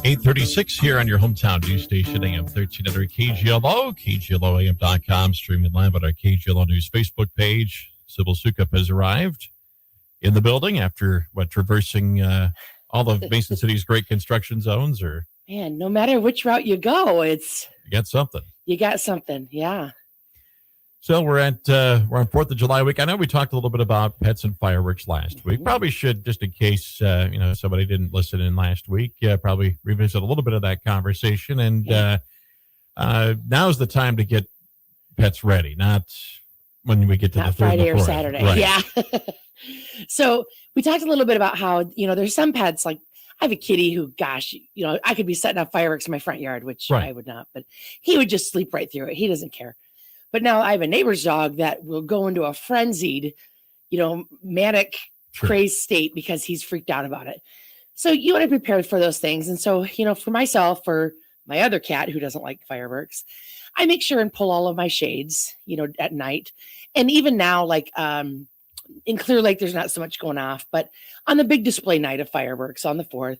8:36 here on your hometown news station, AM 1300 KGLO, KGLOAM.com, streaming live on our KGLO News Facebook page. Sybil Soukup has arrived in the building after, traversing all of Mason City's great construction zones, or... Man, no matter which route you go, You got something. You got something, yeah. So we're on 4th of July week. I know we talked a little bit about pets and fireworks last week. Probably should, just in case somebody didn't listen in last week, probably revisit a little bit of that conversation. And now's the time to get pets ready, not when we get to the Friday or Saturday. Right. Yeah. So we talked a little bit about how, there's some pets, like I have a kitty who, gosh, I could be setting up fireworks in my front yard, which I would not, but he would just sleep right through it. He doesn't care. But now I have a neighbor's dog that will go into a frenzied, manic, crazed state because he's freaked out about it. So you want to prepare for those things. And so, for myself, for my other cat who doesn't like fireworks, I make sure and pull all of my shades, at night. And even now, like in Clear Lake, there's not so much going off. But on the big display night of fireworks on the 4th,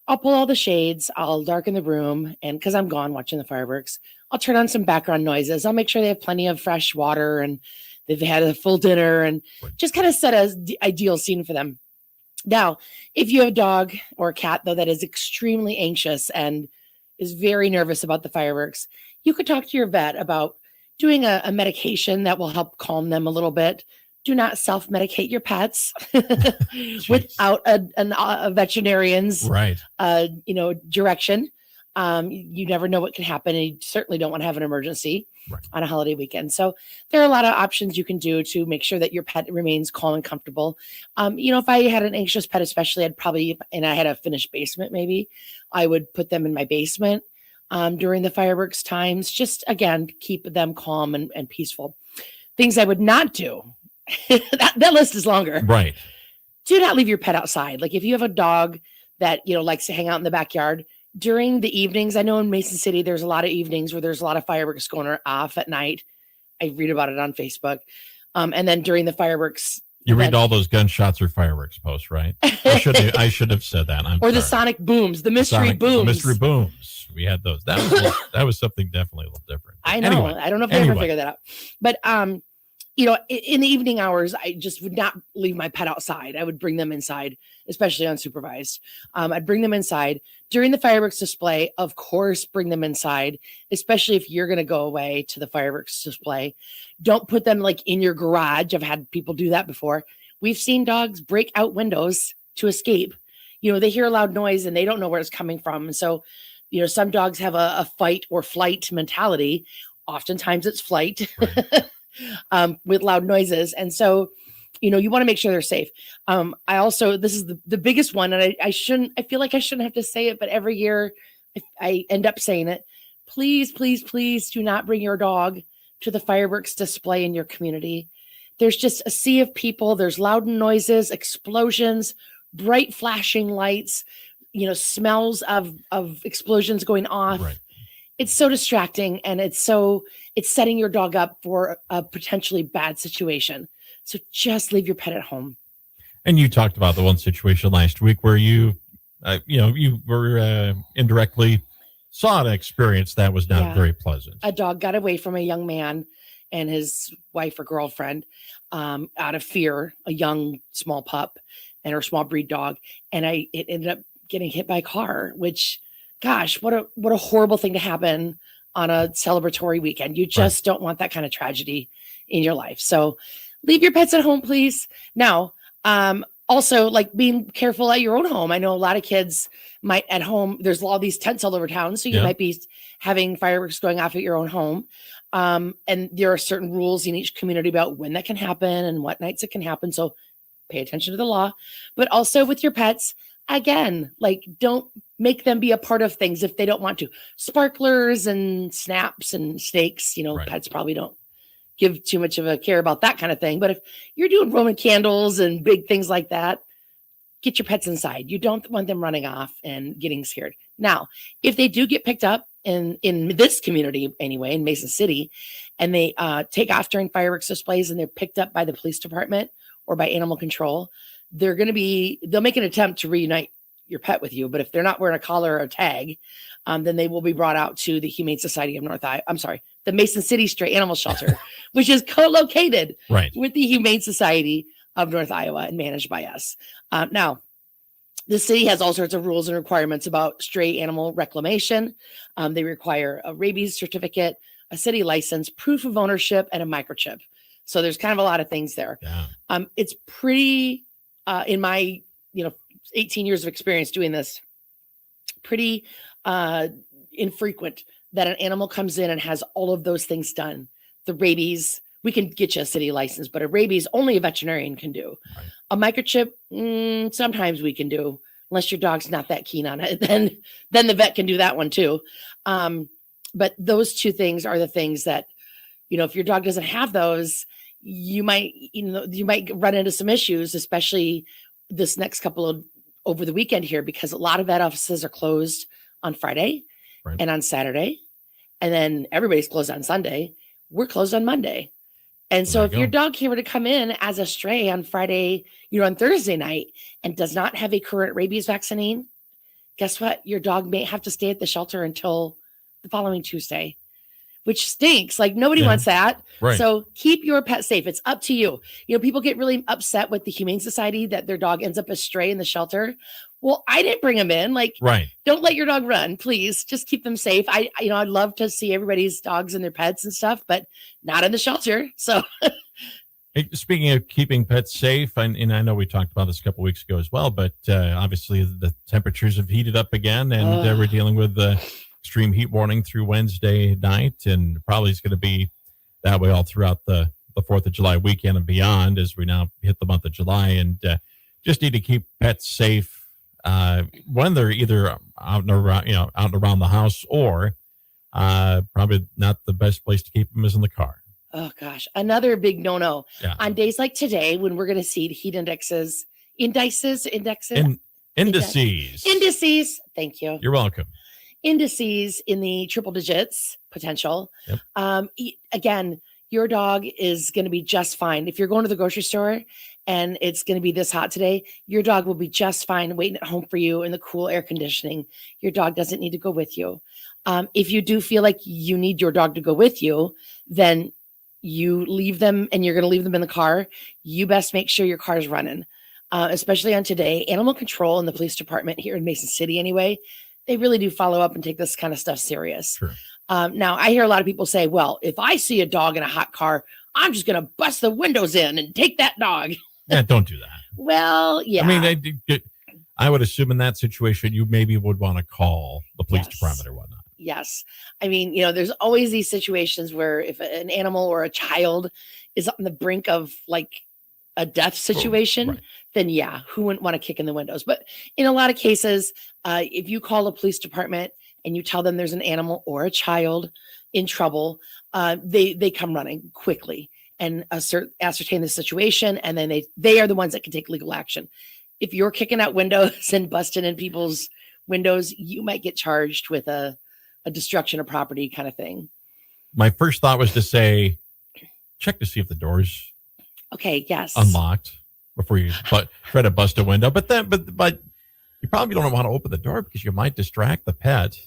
I'll pull all the shades, I'll darken the room, and because I'm gone watching the fireworks, I'll turn on some background noises. I'll make sure they have plenty of fresh water and they've had a full dinner and just kind of set an ideal scene for them. Now, if you have a dog or a cat, though, that is extremely anxious and is very nervous about the fireworks, you could talk to your vet about doing a medication that will help calm them a little bit. Do not self-medicate your pets without a veterinarian's direction. You never know what can happen, and you certainly don't want to have an emergency on a holiday weekend. So there are a lot of options you can do to make sure that your pet remains calm and comfortable. If I had an anxious pet, especially, and I had a finished basement, maybe I would put them in my basement during the fireworks times. Just, again, keep them calm and peaceful. Things I would not do. that list is longer. Right. Do not leave your pet outside. Like if you have a dog that, likes to hang out in the backyard during the evenings. I know in Mason City, there's a lot of evenings where there's a lot of fireworks going off at night. I read about it on Facebook. And then during the fireworks. You read all those gunshots or fireworks posts, right? I should have said that. Or the sonic booms, the mystery booms. The mystery booms. We had those. That was something definitely a little different. I know. Anyway, I don't know if they ever figured that out. But, in the evening hours, I just would not leave my pet outside. I would bring them inside, especially unsupervised. I'd bring them inside during the fireworks display. Of course, bring them inside, especially if you're going to go away to the fireworks display. Don't put them like in your garage. I've had people do that before. We've seen dogs break out windows to escape. They hear a loud noise and they don't know where it's coming from. And so, some dogs have a fight or flight mentality. Oftentimes it's flight. Right. With loud noises. And so, you want to make sure they're safe. This is the biggest one. And I feel like I shouldn't have to say it, but every year I end up saying it. Please, please, please do not bring your dog to the fireworks display in your community. There's just a sea of people. There's loud noises, explosions, bright flashing lights, smells of explosions going off. Right. It's so distracting, and it's setting your dog up for a potentially bad situation. So just leave your pet at home. And you talked about the one situation last week where you were indirectly saw an experience that was not very pleasant. A dog got away from a young man and his wife or girlfriend out of fear, a young small pup and her small breed dog. And it ended up getting hit by a car, which... Gosh, what a horrible thing to happen on a celebratory weekend. You just don't want that kind of tragedy in your life. So leave your pets at home, please. Now, also, like being careful at your own home. I know a lot of kids might at home, there's all these tents all over town. So you might be having fireworks going off at your own home. And there are certain rules in each community about when that can happen and what nights it can happen. So pay attention to the law. But also with your pets, again, like don't make them be a part of things if they don't want to. Sparklers and snaps and snakes, pets probably don't give too much of a care about that kind of thing. But if you're doing Roman candles and big things like that, get your pets inside. You don't want them running off and getting scared. Now, if they do get picked up in this community anyway, in Mason City, and they take off during fireworks displays and they're picked up by the police department or by animal control, they'll make an attempt to reunite your pet with you. But if they're not wearing a collar or a tag, then they will be brought out to the Humane Society of the Mason City Stray Animal Shelter, which is co-located with the Humane Society of North Iowa and managed by us. Now, the city has all sorts of rules and requirements about stray animal reclamation. They require a rabies certificate, a city license, proof of ownership, and a microchip. So there's kind of a lot of things there. Yeah. It's pretty, in my 18 years of experience doing this, pretty infrequent that an animal comes in and has all of those things done. The rabies, we can get you a city license, but a rabies only a veterinarian can do. Right. A microchip, sometimes we can do, unless your dog's not that keen on it. Then the vet can do that one too. But those two things are the things that, if your dog doesn't have those, you might run into some issues, especially this next couple of over the weekend here, because a lot of vet offices are closed on Friday and on Saturday, and then everybody's closed on Sunday. We're closed on Monday. And so if your dog were to come in as a stray on Friday, on Thursday night and does not have a current rabies vaccine, guess what? Your dog may have to stay at the shelter until the following Tuesday, which stinks. Like nobody wants that. Right. So keep your pet safe. It's up to you. People get really upset with the Humane Society that their dog ends up a stray in the shelter. Well, I didn't bring them in. Don't let your dog run, please. Just keep them safe. I'd love to see everybody's dogs and their pets and stuff, but not in the shelter. So hey, speaking of keeping pets safe, and I know we talked about this a couple weeks ago as well, but obviously the temperatures have heated up again, and we're dealing with the extreme heat warning through Wednesday night, and probably is going to be that way all throughout the 4th of July weekend and beyond as we now hit the month of July, and just need to keep pets safe when they're either out and around the house, or probably not the best place to keep them is in the car. Oh gosh, another big no-no. Yeah. On days like today, when we're going to see heat indices. Thank you. You're welcome. Indices in the triple digits potential. Yep. Again, your dog is going to be just fine. If you're going to the grocery store and it's going to be this hot today, your dog will be just fine waiting at home for you in the cool air conditioning. Your dog doesn't need to go with you. If you do feel like you need your dog to go with you, then you leave them, and you're going to leave them in the car. You best make sure your car is running, especially on today. Animal control in the police department here in Mason City anyway, they really do follow up and take this kind of stuff serious. Sure. Now, I hear a lot of people say, well, if I see a dog in a hot car, I'm just going to bust the windows in and take that dog. Yeah, don't do that. Well, yeah. I mean, I would assume in that situation, you maybe would want to call the police department or whatnot. Yes. I mean, there's always these situations where if an animal or a child is on the brink of like a death situation, then who wouldn't want to kick in the windows? But in a lot of cases, if you call a police department and you tell them there's an animal or a child in trouble, they come running quickly and ascertain the situation, and then they are the ones that can take legal action. If you're kicking out windows and busting in people's windows, you might get charged with a destruction of property kind of thing. My first thought was to say, check to see if the door's unlocked before you try to bust a window. But you probably don't want to open the door because you might distract the pet,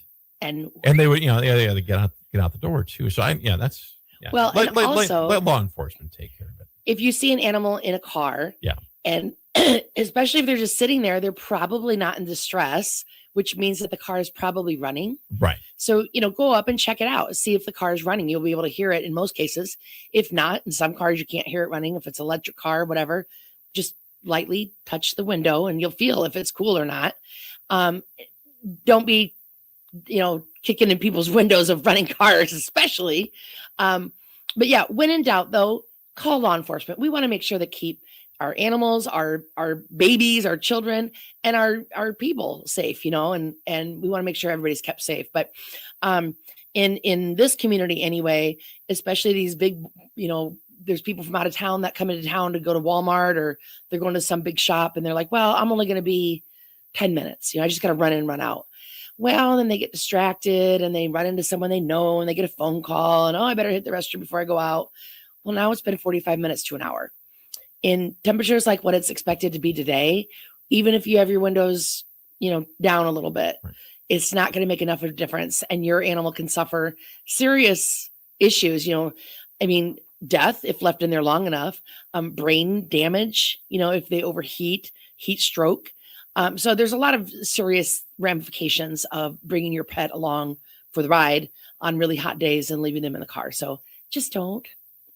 and they would they get out the door too. So well, let law enforcement take care of it. If you see an animal in a car, and especially if they're just sitting there, they're probably not in distress, which means that the car is probably running. Right. So, go up and check it out. See if the car is running. You'll be able to hear it in most cases. If not, in some cars, you can't hear it running. If it's an electric car, whatever, just lightly touch the window and you'll feel if it's cool or not. Don't be, kicking in people's windows of running cars, especially. But yeah, when in doubt, though, call law enforcement. We want to make sure that keep our animals, our babies, our children, and our people safe, and we want to make sure everybody's kept safe. But in this community anyway, especially these big, there's people from out of town that come into town to go to Walmart, or they're going to some big shop and they're like, well, I'm only going to be 10 minutes. I just got to run in and run out. Well, then they get distracted and they run into someone they know and they get a phone call and, I better hit the restroom before I go out. Well, now it's been 45 minutes to an hour. In temperatures like what it's expected to be today, even if you have your windows down a little bit, Right. it's not going to make enough of a difference. And your animal can suffer serious issues, I mean, death if left in there long enough, brain damage, if they overheat, heat stroke. So there's a lot of serious ramifications of bringing your pet along for the ride on really hot days and leaving them in the car. So just don't.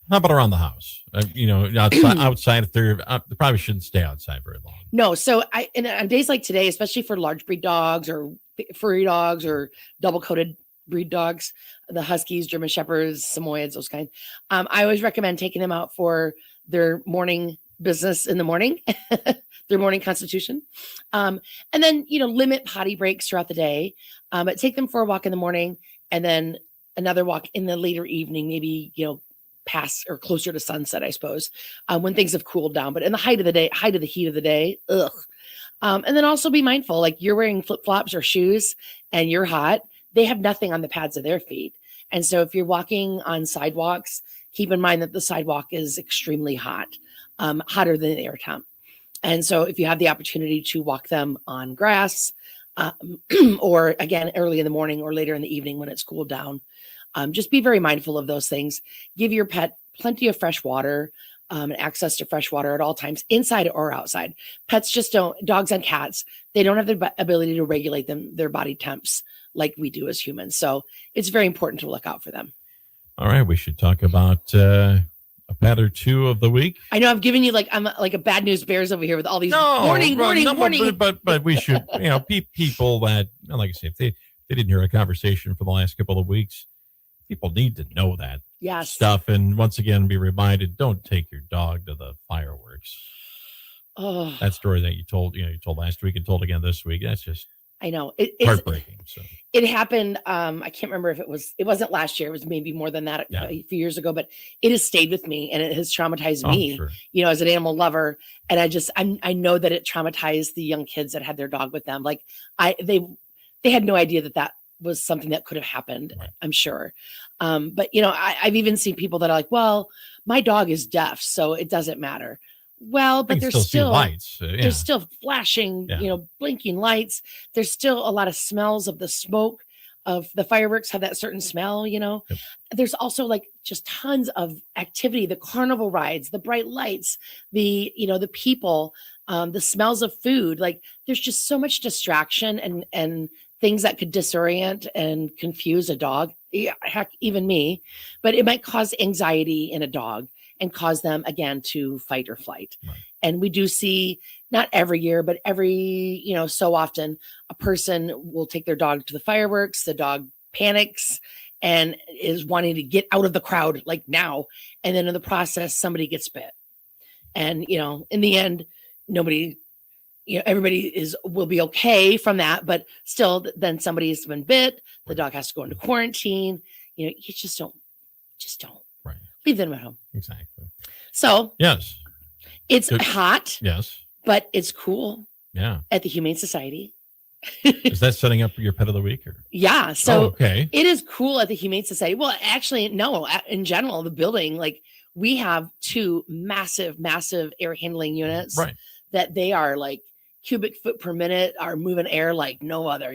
How about around the house? Outside if they probably shouldn't stay outside very long. No. So on days like today, especially for large breed dogs or furry dogs or double coated breed dogs, the Huskies, German Shepherds, Samoyeds, those kinds, I always recommend taking them out for their morning business in the morning, their morning constitution. And then, limit potty breaks throughout the day, but take them for a walk in the morning and then another walk in the later evening, maybe, past or closer to sunset, I suppose, when things have cooled down. But in the height of the heat of the day, ugh. And then also be mindful, like you're wearing flip-flops or shoes and you're hot, they have nothing on the pads of their feet. And so if you're walking on sidewalks, keep in mind that the sidewalk is extremely hot, hotter than the air temp. And so if you have the opportunity to walk them on grass, or again, early in the morning or later in the evening when it's cooled down, just be very mindful of those things. Give your pet plenty of fresh water, and access to fresh water at all times, inside or outside. Pets just don't, dogs and cats, they don't have the ability to regulate their body temps like we do as humans. So it's very important to look out for them. All right. We should talk about a pet or two of the week. I know I've given you I'm like a bad news bears over here with all these warning. But we should, people that, like I say, if they didn't hear a conversation for the last couple of weeks, people need to know that stuff. And once again, be reminded, don't take your dog to the fireworks. Oh, that story that you told last week and told again this week. That's just, I know it's heartbreaking. So it happened. I can't remember if it wasn't last year. It was maybe more than that a few years ago, but it has stayed with me and it has traumatized me, sure. As an animal lover. And I know that it traumatized the young kids that had their dog with them. Like they had no idea that was something that could have happened. Right. I'm sure. But I've even seen people that are like, well, my dog is deaf, so it doesn't matter. Well, but there's still lights. There's still flashing, blinking lights. There's still a lot of smells of the smoke of the fireworks have that certain smell, Yep. There's also just tons of activity, the carnival rides, the bright lights, the people, the smells of food. Like there's just so much distraction and things that could disorient and confuse a dog. Yeah, heck, even me, but it might cause anxiety in a dog and cause them again to fight or flight. Right. And we do see, not every year, but every, so often a person will take their dog to the fireworks. The dog panics and is wanting to get out of the crowd like now. And then in the process, somebody gets bit. And, in the end, nobody, everybody will be okay from that, but still then somebody's been bit. The dog has to go into quarantine. You just don't. Right. Leave them at home. Exactly. So yes, it's hot. Yes, but it's cool. Yeah. At the Humane Society. Is that setting up your pet of the week? Or? Yeah. So okay. It is cool at the Humane Society. Well, actually, no. In general, the building, we have 2 massive air handling units. Right. That they are cubic foot per minute, are moving air like no other.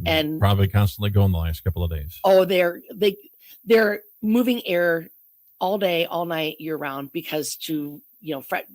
And probably constantly going the last couple of days. Oh, they're moving air all day, all night, year round because to,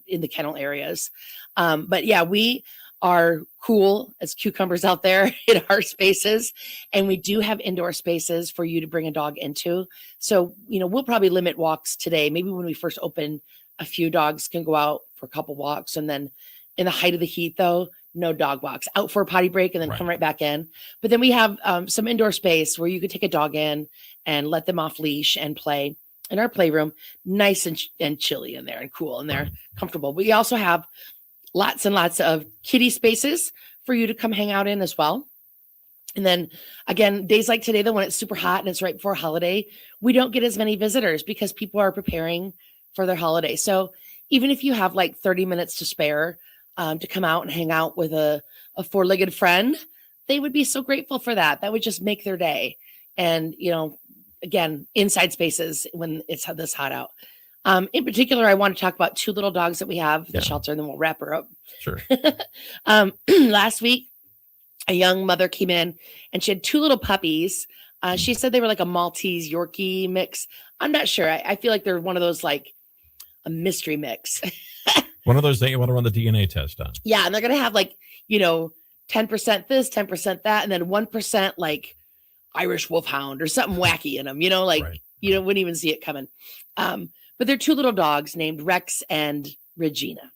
in the kennel areas. But yeah, we are cool as cucumbers out there in our spaces. And we do have indoor spaces for you to bring a dog into. So, we'll probably limit walks today. Maybe when we first open, a few dogs can go out for a couple walks. And then in the height of the heat though, no dog walks, out for a potty break and then come right back in. But then we have some indoor space where you could take a dog in and let them off leash and play in our playroom, nice and chilly in there and cool and they're comfortable. We also have lots and lots of kitty spaces for you to come hang out in as well. And then again, days like today, though, when it's super hot and it's right before holiday, we don't get as many visitors because people are preparing for their holiday. So even if you have 30 minutes to spare, to come out and hang out with a 4-legged friend, they would be so grateful for that. That would just make their day. And, again, inside spaces when it's this hot out. In particular, I want to talk about 2 little dogs that we have at the shelter, and then we'll wrap her up. Sure. Last week, a young mother came in and she had two little puppies. She said they were like a Maltese Yorkie mix. I'm not sure. I feel like they're one of those, like a mystery mix. One of those that you want to run the DNA test on. Yeah. And they're going to have like, 10% this, 10% that, and then 1% like Irish Wolfhound or something wacky in them, Right. you wouldn't even see it coming. But they're two little dogs named Rex and Regina.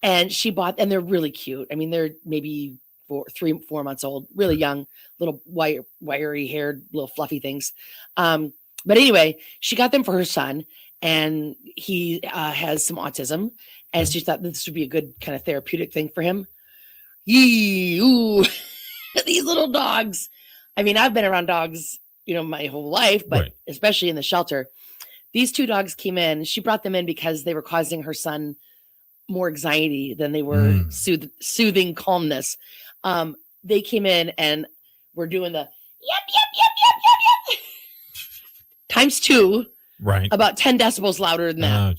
And and they're really cute. I mean, they're maybe 3-4 months old, really young, little wiry haired, little fluffy things. But anyway, she got them for her son, and he has some autism, and she thought this would be a good kind of therapeutic thing for him. Ooh, these little dogs. I mean, I've been around dogs, my whole life, but especially in the shelter. These two dogs came in. She brought them in because they were causing her son more anxiety than they were soothing calmness. They came in and were doing the yep times 2, right? About 10 decibels louder than that.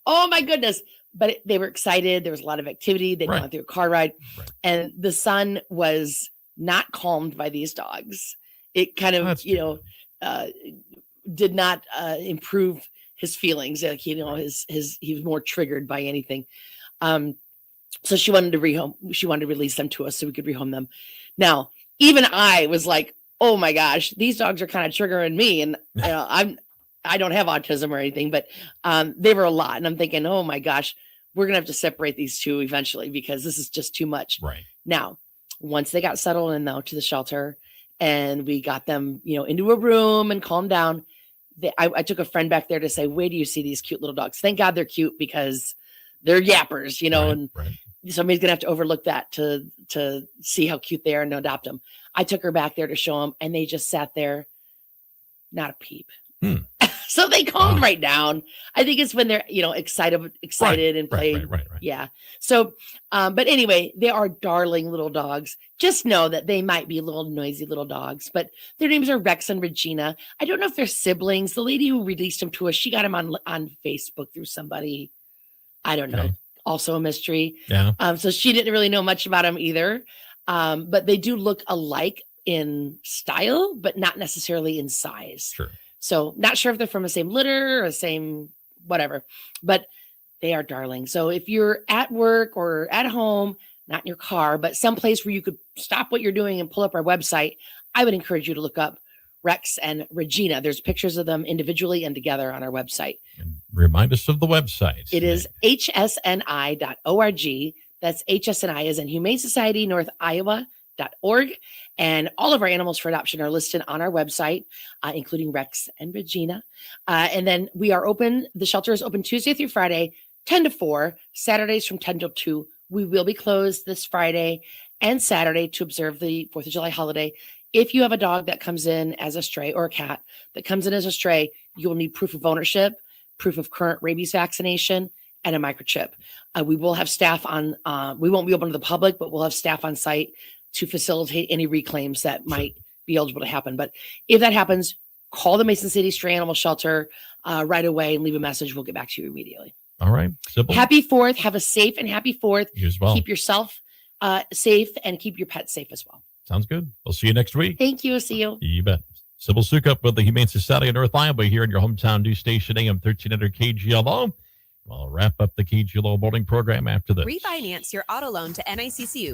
Oh my goodness. But they were excited. There was a lot of activity. They'd gone through a car ride. And the son was not calmed by these dogs. It kind of, did not improve his feelings. Like, he was more triggered by anything. So she wanted to release them to us so we could rehome them. Now, even I was like, oh my gosh, these dogs are kind of triggering me. And I don't have autism or anything, but they were a lot. And I'm thinking, oh my gosh, we're going to have to separate these two eventually because this is just too much. Right. Now, once they got settled in though to the shelter and we got them, into a room and calmed down, I took a friend back there to say, wait, do you see these cute little dogs? Thank God they're cute because they're yappers, and somebody's gonna have to overlook that to see how cute they are and adopt them. I took her back there to show them, and they just sat there, not a peep. So they calmed right down. I think it's when they're excited and played. Right. Yeah. So, but anyway, they are darling little dogs. Just know that they might be little noisy little dogs, but their names are Rex and Regina. I don't know if they're siblings. The lady who released them to us, she got them on Facebook through somebody. I don't know. Also a mystery. Yeah. So she didn't really know much about them either. But they do look alike in style, but not necessarily in size. Sure. So not sure if they're from the same litter or the same whatever, but they are darling. So if you're at work or at home, not in your car, but someplace where you could stop what you're doing and pull up our website, I would encourage you to look up Rex and Regina. There's pictures of them individually and together on our website. And remind us of the website. It is hsni.org. That's HSNI as in Humane Society North Iowa.org. And all of our animals for adoption are listed on our website, including Rex and Regina. And then we are open. The shelter is open Tuesday through Friday, 10 to 4, Saturdays from 10 to 2. We will be closed this Friday and Saturday to observe the 4th of July holiday. If you have a dog that comes in as a stray or a cat that comes in as a stray, you will need proof of ownership, proof of current rabies vaccination, and a microchip. We will have staff on, we won't be open to the public, but we'll have staff on site to facilitate any reclaims that might be eligible to happen. But if that happens, call the Mason City Stray Animal Shelter right away and leave a message. We'll get back to you immediately. All right. Sybil. Happy 4th. Have a safe and happy 4th. You as well. Keep yourself safe and keep your pets safe as well. Sounds good. We'll see you next week. Thank you. See you. You bet. Sybil Soukup with the Humane Society of North Iowa here in your hometown news station, AM 1300 KGLO. We'll wrap up the KGLO boarding program after this. Refinance your auto loan to NICCU